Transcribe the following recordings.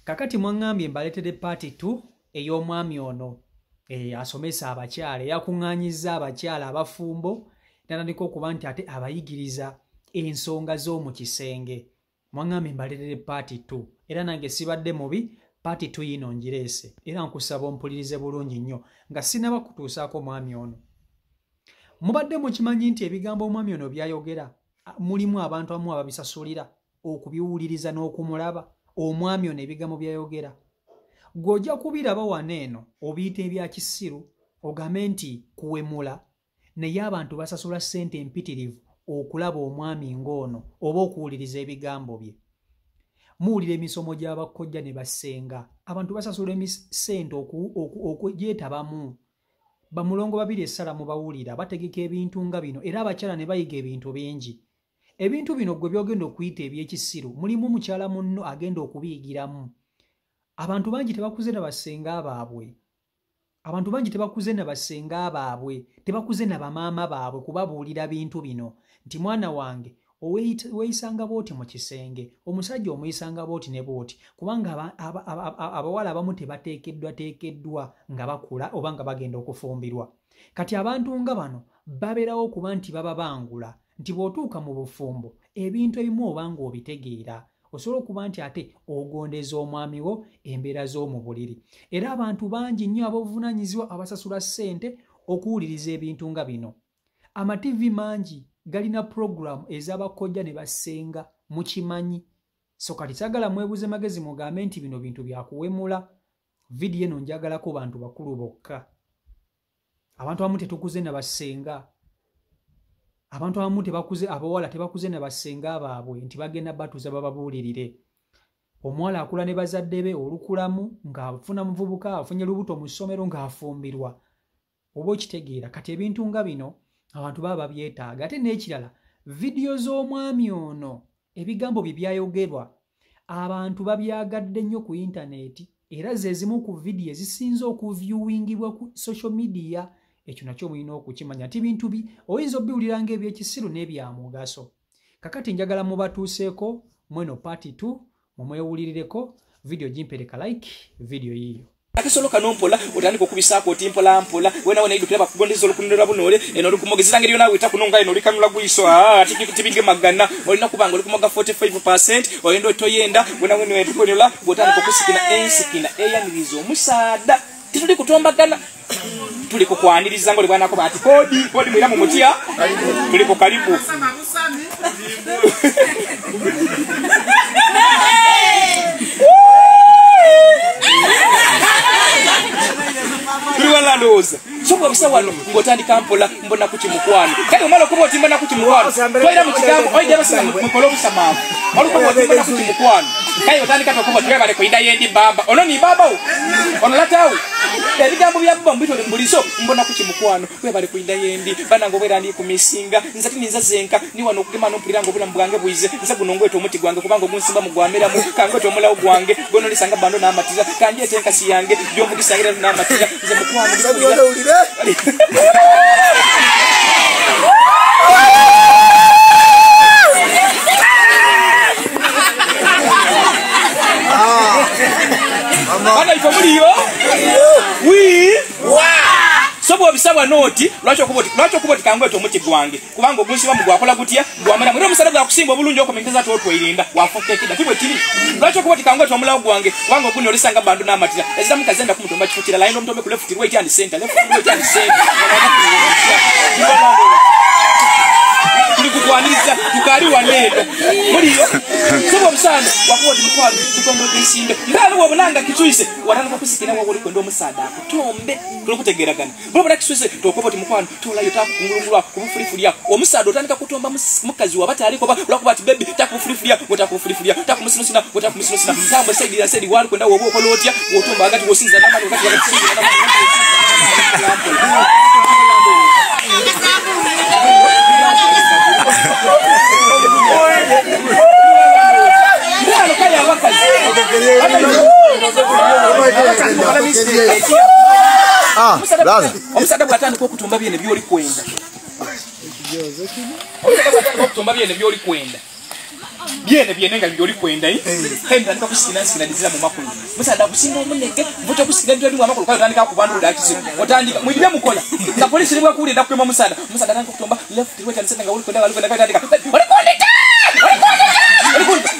kakati mwangambye mbaletere party 2 ey'omwami ono asomesa abakyala yakuŋŋaanyiza abakyala abafumbo natandika okuba nti ate abayigiriza ensonga z'omu kisenge. Mwangambye mbaletere party 2 era nange sibadde mubi party 2 yino ngireese era nkusaba ompulirize bulungi nnyo nga sinaba kutuusaako mwami ono. Mubadde mukimanyi nti ebigambo omwami ono byayogera mulimu abantu abamu ababisasulira okubiwuliriza n'okumulaba. Omwami ono ebigambo byayogera gw'ojja kubiraba wano eno obiyita ebya kisiru ogambe nti kuwemula naye abantu basasula ssente empitirivu okulaba omwami ng'ono oba okuwuliriza ebigambo bye. Muwulira emisomo gy'abakojja ne basenga abantu basasula ssente okugyetabamu. Bamulongo babiri essala mu bawulira bategeka ebintu nga bino era abakyala ne bayiga ebintu bingi. Ebintu bino gwe byogenda okuyita eby'ekisiru mulimu mukyala munno agenda okubiyigiramu. Abantu bangi tebakuze na basenga baabwe. Abantu bangi tebakuze na basenga baabwe, tebakuze na bamaama baabwe kubabuulira bintu bino nti mwana wange weeyisanga booti mu kisenge, omusajja omuyisanga booti ne booti, kubanga abawala abamu tebateekeddwa nga bakula oba nga bagenda okufumbirwa. Kati abantu nga bano babeerawo kuba nti baba bangula nti bw'otuuka mu bufumbo ebintu ebimu oba ng'obitegeera osobola okuba nti ate ogondeza omwami wo embeera z'omu buliri. Era abantu bangi nnyo ab'obuvunaanyizibwa abasasula ssente okuwuliriza ebintu nga bino. Amativi mangi galina puroguramu ez'abakojja ne basenga mukimanyi. So kati saagala mwebuze magezi mugambe nti bino bintu byakuwemula. Vidiyo eno njagalako bantu bakulu bokka. Abantu abamu tetukuze na basenga. Abantu abamu tebakuze, abawala tebakuze na basenga baabwe nti bagenda batuuza bababuulirire. Omuwala akula ne bazadde be olukulamu ng'afuna muvubuka afunye lubuto mu ssomero ng'afumbirwa. Oba okitegeera kati ebintu nga bino abantu baba babyetaaga. Ate n'ekirala vidiyo z'omwami ono ebigambo bye byayogerwa abantu babyagadde nnyo ku intaneti era ze zimu ku vidiyo ezisinze okuviewingibwa ku social media. Ekyo nakyo mulina okukimanya nti bintu oyinza obiwulira ng'ebyekisiru n'ebyamugaso. Kakati njagala mubatuuseeko mweno party 2 mumwewulirireko vidiyo gimpereka like vidiyo yiyo. Akisolo kanompola utandika okubisako oti mpola mpola wena wena idukira bakugondeza olukundira bunole eno lukumogeza ngeri yona wita kunonga eno likanula gwiso tibinge magana olina kubanga olikumoga 45% oyendo toyenda wena wena wetukonyola botandika okusikina ensikina eyanirizo omusaada tituli kutombagana tuli kukwaniriza ngoli bwana ko bati kodi mwira mu mutia tuli ko karibu Tuliwala loza. Sobo bisa wano ngotandika mpola mbona kuti mukwano. Kale omala kubo timbona kuti mukwano. Toira mukigambo oide basina mukolobu samavu. Olukubo timbona kuti mukwano. Kale otandika kubo twebale ko yendi baba. Ono ni baba o. Ono latawu. Ebigambo bya baba mbito mbulizo mbona kuti mukwano. Twebale ko yendi bana ngobera ndi kumisinga. Nzati ninza zenka ni wano kugema no mpulira ngobula mbugange buize. Nza gunongo eto muti gwange kubanga omunsimba mugwamera mu kango to mulawo gwange. Gono lisanga bando na amatiza. Kanje tenka siyange. Byombu kisangira na amatiza. Nze mukwano. Ana ifamulio wi sobo bisabwa noti lwacho kuboti kangwe to muti gwange kubanga ogunsi bamu gwakola gutya gwamera mwero musala gwa kusimba bulungi okomengeza to twirinda wafoke kida tibwe tili lwacho kuboti kangwe to mulawo gwange kubanga ogunni olisanga bandu na matira ezira mukazenda kumutomba kifutira line omutombe ku left right and center kukwaniza tukali wanendo muliyo sobo bisana wakuboti mukwano tukondo kisimbe ndalo wabonanga kichuise wananga kusikina wako liko ndo musada kutombe kulokutegeragana bobora kisuise tokoboti mukwano tolayo takungulungulwa kumufurifulia omusada otandika kutomba mukazi wabata aliko ba lokubati baby takufurifulia takumusinusina ntambo saidi wali kwenda wobo kolotia wotomba agati wosinza namani wakati wakasinza namani omusada bwatandika okutumba byene byoli kwenda Bien nga byoli kwenda hemba nika kusikina dizira mu makulu musada kusinga omuneke mvuto kusikina ndio mu makulu kwa tandika kubandu dakizo otandika mwibye mukola na polisi libwa kuli ndakwema musada nanka kutomba left right and center nga uli kwenda tandika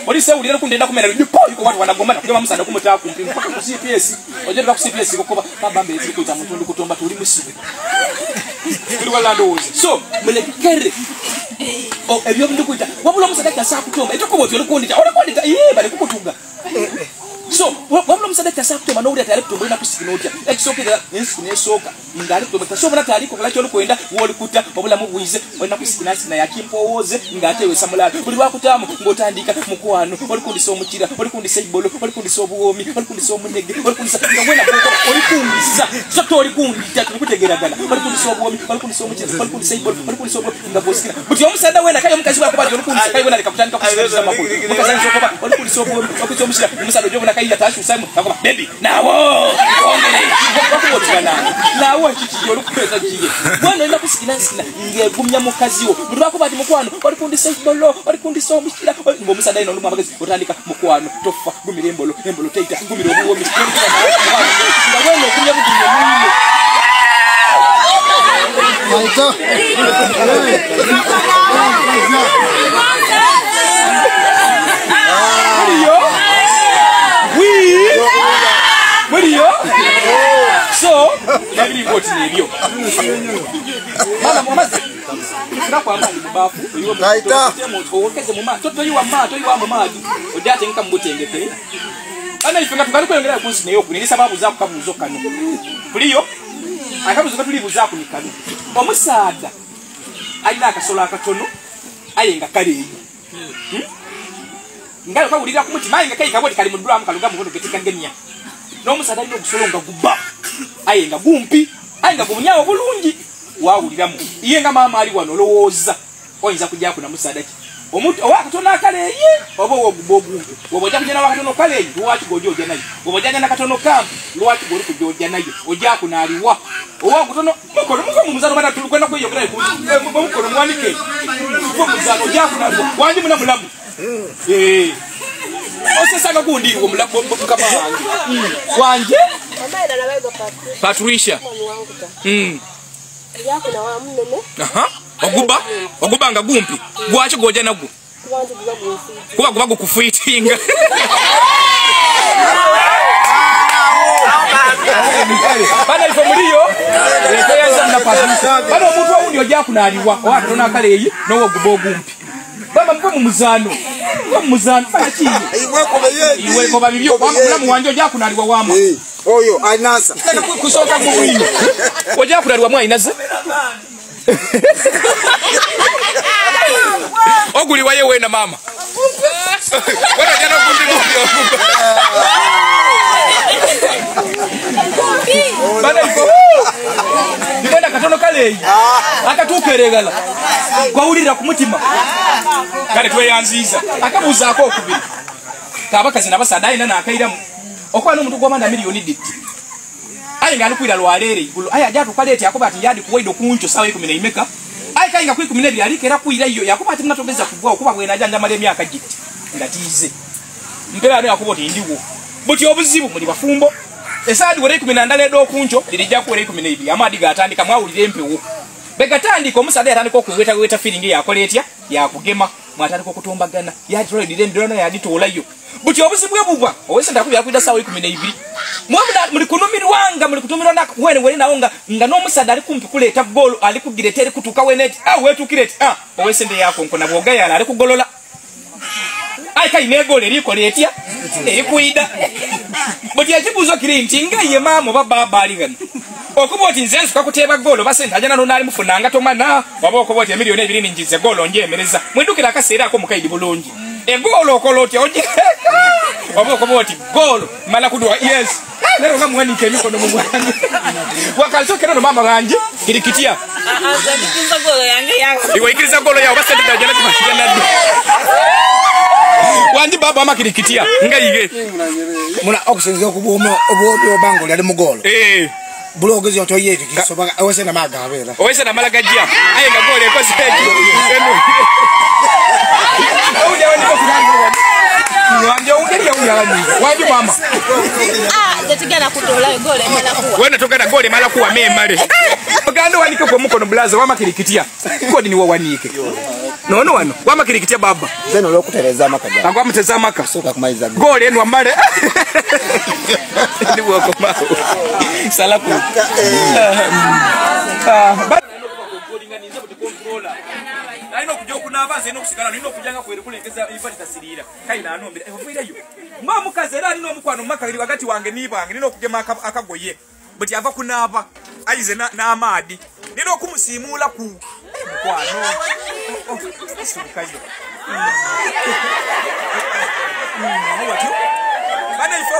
polisi uli kundenda kumena yuko watu wanagomana kugema musada kumutaka kumpi mpaka ku CPS oje ku CPS kokuba babambe zikuita mutundu kutomba tuli musibe tuli wala ndozi so mulekere ebyo ndikuita wabula musada kyasa kutomba etoko boti olukondita bali kukutunga so wabula musada kyasa kutomba no uli atali kutomba na kusikina otya ekisokera nesoka ngali kutomba so bula tali kokola kyolo kwenda woli kuta wabula mugwize wena kusikina sina yakimpowoze ngatewe samulala buli wakutamu ngotandika mukwano oli kundisa omukira oli kundisa ibolo oli kundisa obuwomi oli kundisa omunege oli kundisa wena oli kundisa so oli kundita tukutegeragana oli kundisa obuwomi oli kundisa omukira oli kundisa ibolo oli kundisa obuwomi ngabosikira buti omusada wena kayo mukazi wako bali oli kundisa kayo wena likakutandika kusikira makulu mukazi nzokoba oli kundisa obuwomi oli kundisa omukira omusada ojobona kayo yatashu samu nakoba baby nawo ongere wakubotikana nawo kiki oli kupeza jiye wena ina kusikina ngegumya mukazi wo buti wako bali mukwano oli kundisa ibolo oli kundisa omukira ngomusada ino olumwa magazi otandika mukwano tofa gumira embolo teita gumira obuwomi ngaweno okumya bugiye mwine Muriyo so nabili boti nebyo mama mamazi kwa mali mubafu oyiwo taita okeze muma toto yiwa mamaji ojate nka mbutengete ana ifinga tukali kwengera kunsi neyo kunili sababu za kukabuzo kanu kuliyo akabuzo katulibuza kunikanu omusada aina akasola akatono ayenga kaleyi ngalo kawulira kumutima inga kai kaboti kali mudura mukalunga mukono ketika ngenya no musada ino kusolonga guba ayenga gumpi ayenga kumunyawo bulungi wawuliramu iyenga mama ali wano lowoza oyinza kujja kuna musada ki omuntu owakatona akaleyi obo wogubogu woboja kujana wakatono kaleyi lwaki gojoja nayo woboja na katono kamp lwaki goli kujoja nayo oja kuna aliwa owakutono mukono muzano bana tulukwenda kweyogera mukono mwanike muzano oja kuna aliwa wanji muna mulamu osesanga kundi wo mulamu kama wanje amaida na baigo Patricia yako na wa munene oguba nga gumpi gwacho goja nagwo kuba gukufitinga bana ifo muliyo lekoyanza na Patricia bana omuntu awundi oja kunaliwa owatona kaleyi nowo gubogumpi baba mpo muzano baki iwe ko babibyo mulamu wanje oja kunaliwa wama oyo ainasa kusoka mubwino oja kunaliwa mwa inaza oguli waye wena mama wana jana kumbi bana iko ndibona katono kaleyi akatukeregala kwawulira kumutima kale tweyanziza akabuza ako okubiri kabakazi nabasada ina nakairamu okwana omuntu gwamanda milioni dikti ayenga alukwira lwalere igulu aya ajatu kaleti yakoba ati yadi kuwaido kuncho sawa 10 imeka ayi kainga kwi 10 yalikera kwira iyo yakoba ati mnatogeza kubwa okuba bwena janja male myaka giti ngatize mpera ari yakoba ati ndiwo buti obuzibu muri bafumbo esadi wore 10 ndale do kuncho lilijja ku wore 12 amadi gatandika mwawulire empewo begatandika omusade atandika okuweta feeling yakoletya yakugema mwatandika okutombagana yadroid ndendona yaditolayo buti obuzibu ebubwa owese ndakubya kwida sawa 12 mwamda muri kunumirwanga muri kutumirwa na wene naonga nga no musada ali kumpi kuleta golo ali kugiretere kutuka wenet wetu kirete owese nde yako nkona bwoga yana ali kugolola ai kai negole liko letia kuida buti yachibuzo kirinti ngaye mama baba ali gano okuboti nzensu kakuteba golo basenta ajana no nali mufunanga tomana waba okuboti milioni 2 ninjize golo njemereza mwindukira akaseera ako mukaidi bulungi egolo okoloti oje waba okuboti golo mala kudwa yes lero ngamwani kemiko no mumwana wakalsokera no mama banje kirikitia azakiriza golo yange iwe ikiriza golo yawe basenta ajana timashigana wandi baba ama kirikitia ngaige muna okusenza okuboma obango yali mugolo bulogezi otoyeti kisoba owese na magabera owese na malagajia ayenga gole ko seki Uje wani ko kulani. Wanje uje ya uyalani. Wanje mama. Tetigana kutola gole mala kuwa. Wena tokana gole mala kuwa male. Bagando wanike kwa mukono blaza wama kirikitia. Kodi ni wawanike. Nono wano wama kirikitia baba. Zeno lo kutereza maka. Angwa mteza maka. Soka kumaiza. Gole enu amale. Ndi wako mao. Salaku. Naino kujyo kuna abaze no kusigana nino kujanga kwere kulengeza ibali tasirira kaina anombira ovira yo mwa mukazera nino mukwano makabiri wakati wange nibange nino kugema akagoye buti ava kunaba aize na amadi nino kumusimula ku mukwano sikukayo watu bana ifo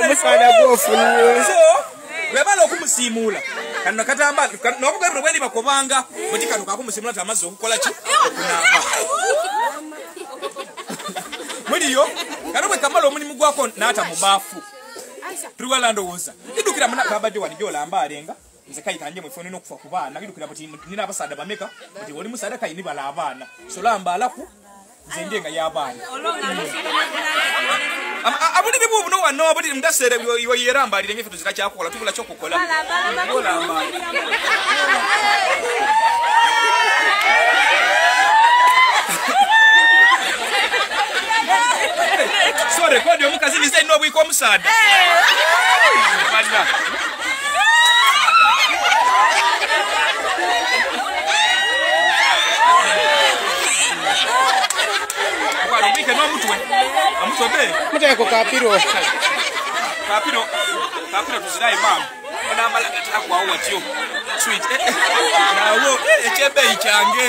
Musana gofu ni so webala okumusimula kana katamba nobuga bino bwendi bakobanga buti kanu kakumusimula tamaze okukola ki kunaba muliyo kanobwe kamalo omulimu gwako nata mubafu tuwala ndowoza idukira muna kabaje wanijola ambalenga nze kai kanje mwefone no kufa kubana idukira buti nina abasada bameka buti woli musada kai ni bala abana solamba alaku zendenga yabana abudi bibu no wano abudi mdasere yo yeramba lirenge fitu zikacha akola tubula chokokola olamba sorry kodi omukazi bize no bwiko musada bana Wike no mutwe. Amutwe be. muteko kapiro. Kapiro tuzirai mama. Ona amala akwa wa tio. Sweet. Na wo echebe ichange.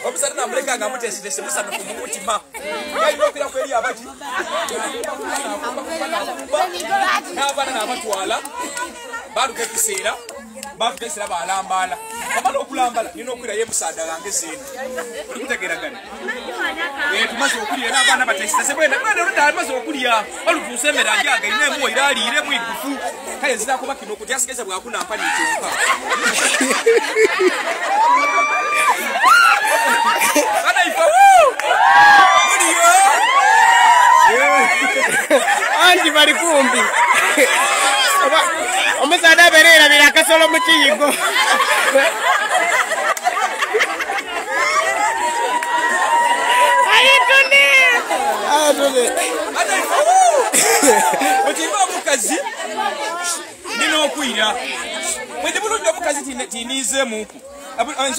Obisana na mleka ngamuti esitese musana kumutima. Kai no kira kweli abati. Na bana na abatwala. Baruke kisera. Bafesera balambala amalo okulambala nino okwira ye musada gange sene uri kutegera gani tumaze okulira n'abana batesita sebwenda mwana ronda amaze okulira balukusemera njaga ine mu iralire mu igufu kale zira kuba kino kuti asigeze bwa kuna mpani cyonka bana ifa Anti bari kumbi. Omusada berera birakasolo mu kiyigo. Ayitone. Mutimba mukazi nino okwira mwede bulungi omukazi tinize muku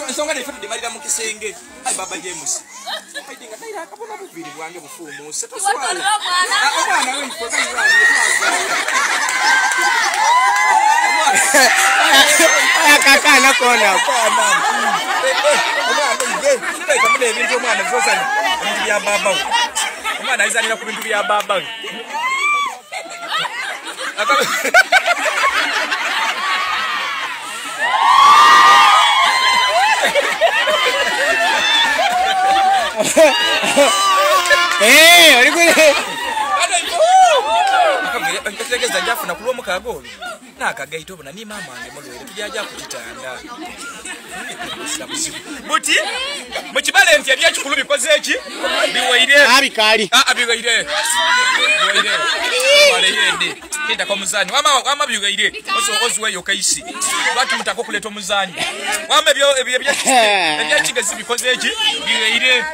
ensonga nefete dimalira mu kisenge baba James aidinga taira akabona bubiri bwange bufumu setoswala omwana w'enfoto Akakana kona. omwana nge taika mune ebintu omwana bizosana ebintu bya baba omwana ayizanira ku bintu bya baba Ori kule. Akategeza njafuna kulwa mukago nakagaito bona ni mama wange mulwere tujaja kutitanda buti mukibale nti abya kikulu bikoze eki biwaire Abikali. biwaire wale yende kinda kwa muzanyi wama biwaire ozwe yo kaisi watu mutako kuleta muzanyi wama ebya kigezi bikoze eki biwaire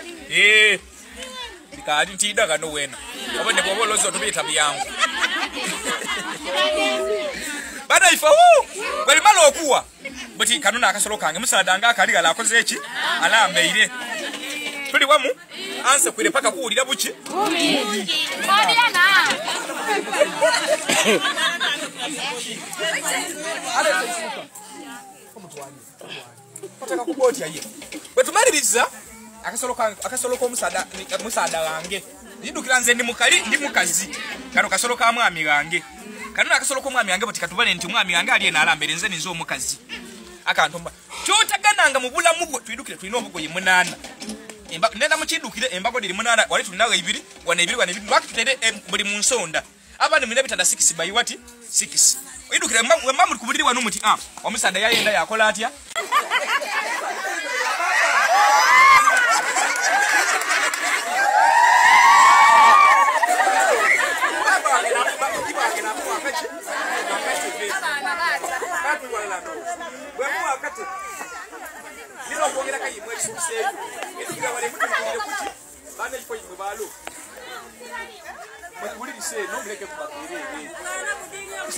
bikali ntida kano wena obone bobolozo tubita byangu bana ifa bali malo okuwa buti kanuna akasolo kange musadanga akali gala akoze eki alambeire tuli wamu anse kwire paka kuulira buki Pataka kuboti aye betumaliriza akasolo ko musada wange ndidukira nze ndi mukazi kano kasolo ka mwami wange kanuna akasolo ko mwami wange buti katubane nti mwami wange ali enalambere nze nizo omukazi akantomba kyotagananga mu bulamu bwo twidukire tulina obugoye munana ndenda mukidukire embago diri munana wali tulinaga ibiri wana lwakitutende buli mu nsonda abandi mwina bitanda 6 by what 6 idukire mamu kubuliri wanu muti omusada yayenda yakola atya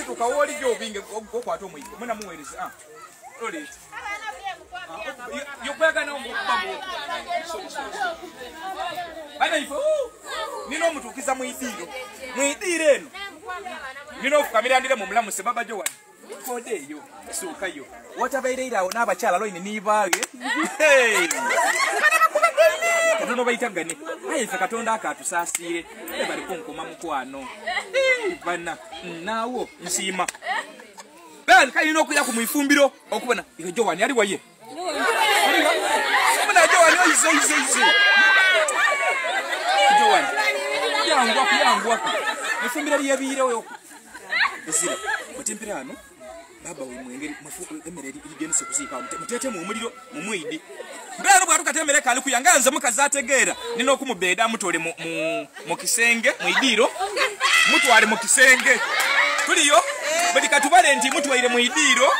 tukawoli gyobinge okwata omwiko muna muwereza oleta yokwagana omubabo bana ifo nino mutukiza mwidiro eno nino ofukamira ndire mu mulamu sebaba jo wali kode yo sukayo watabaire irawo n'abakyala loine nibaage katono bayitagane ayife katonda akatusasire bali konkoma mukwano bana nawo nsima bali kayino okuya ku mwifumbiro okubona iyo Jowani ali waye muna Jowani oyize Jowani yangwa mwifumbiro liyebire oyo esira mutimpirano baba we mwengeri mufuko emereri iligense kusika mutete mu muliro mu mwidi mbero bwa tukatemere kali kuyanganza mukazategera nino kumubeda mutole mu kisenge mwidiro mutwale mu kisenge tuliyo bali katubale nti mutwaire mwidiro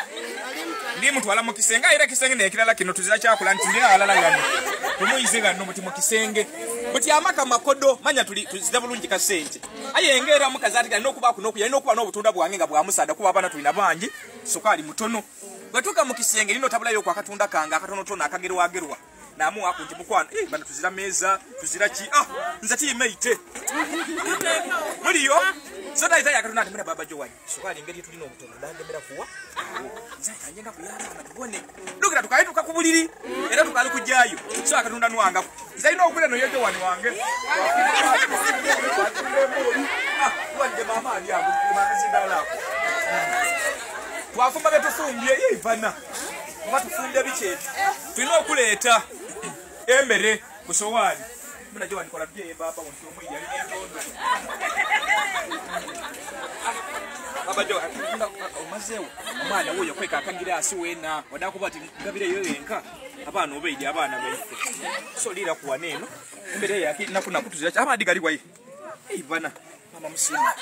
ndi mutwala mu kisenge era kisenge ne kirala kino tuzira kyakula nti ndi alala gano tumuyizenga no muti mu kisenge muti amaka makodo manya tuzira bulungi ka sente ayengera mukazategera nokuba kunokuya nokuba n'obutunda bwange nga bwa musada kuba abana tulina bangi sukali mutono batuka mu kisenge nino tabula yo kwa katunda kanga katono tona akagerwa namu akunti mukwana bana tuzira meza tuzira ki nza ti meite muliyo soda ita yakatuna atemera baba Jowani sukali ngeri tulina obutono dangemera kuwa nza tanyenga kuyana tubone lukira tukayi tukakubuliri era tukali kujayo so akatunda nwanga nza ino okule no Jowani wange wanje mama ali abu makazinda lako twafumba betufumbye yivana batufunde biche tulina okuleta emmere ku sowani muna Jowani kola bye baba wonto omwija ali n'entondo baba Jowani omazewo omwana wuyo kweka akangira asi wena wadakuba ati ngabire yo yenka abana obeidi abana baife so lira kuwa neno emmere yake nakuna kutuzira abadi gali wayi yivana mama musima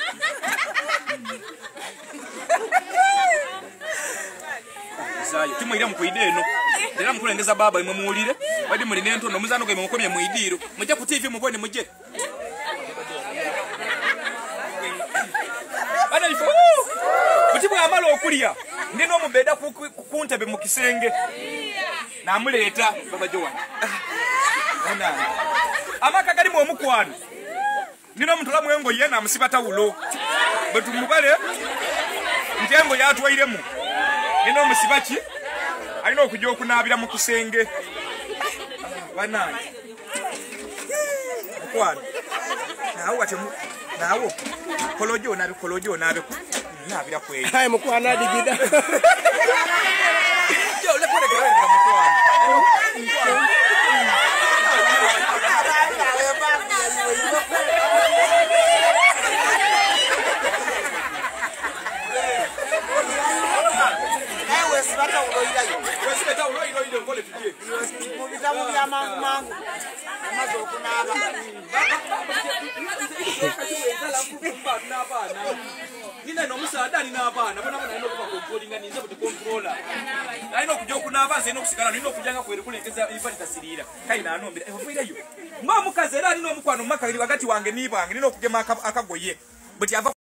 zayo tumuira mukuideno era mukulengeza baba imwe muulire badi muli nento nomuzano ke mukomye muidiro muje ku TV mubone muje bana ifo kutibu amalo okulia ndino mubeda kuntebe mu kisenge na muleta baba Jowani ana amaka kali mu omukwano nino mutula mwengo yena musibata ulo betu mubale njengo yatwairemu nino musibachi alino okujja okunabira mu kisenge banani mukwana nawo kolojo nabe nabira kwe hayi mukwana digida yo le pone que mukwana nina no musada nina abana bona bona inokuba controlling ninze buti controller ayino kujja okunaba nze nokusigala nino kujanga kwere kulengeza ifani tasirira kaina anombira evuira yo mba mukaze era nino omukwano makabiri wakati wange nibange nino kugema akagoye buti ava